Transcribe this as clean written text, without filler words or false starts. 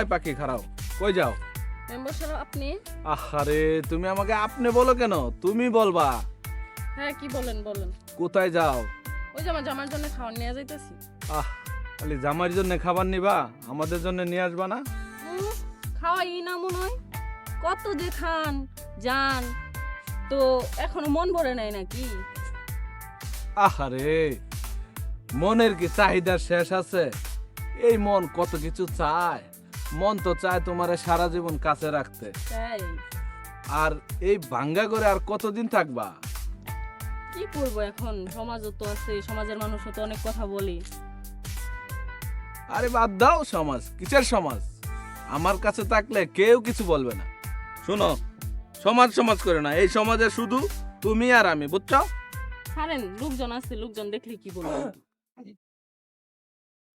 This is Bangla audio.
এই পাখি খারাও, কই যাও? মেম্বার সাহেব আপনি? আরে তুমি আমাকে আপনি বলো কেন, তুমি বলবা। হ্যাঁ কি বলেন বলেন। কোথায় যাও? ওই যে আমার জামার জন্য খাবার নিয়ে যাইতেছি। খালি জামাইয়ের জন্য খাবার নিবা, আমাদের জন্য নিয়ে আসবা না? খাওয়াই না মনে হয়, কত যে খান যান, তো এখনো মন ভরে নাই নাকি? আহারে, মনের কি চাহিদা শেষ আছে? এই মন কত কিছু চায়। মন তো চায় তোমারে সারা জীবন কাছে রাখতে। তাই আর এই ভাঙ্গা করে আর কতদিন থাকবা? কি করবো এখন, সমাজও তো আছে, সমাজের মানুষও তো অনেক কথা বলি। আরে বাদ দাও সমাজ, কিসের সমাজ? আমার কাছে থাকলে কেউ কিছু বলবে না। শোনো, সমাজ সমাজ করে না, এই সমাজে শুধু তুমি আর আমি, বুঝছো? ছাড়েন, লোকজন আছে, লোকজন দেখলে কি বলবো।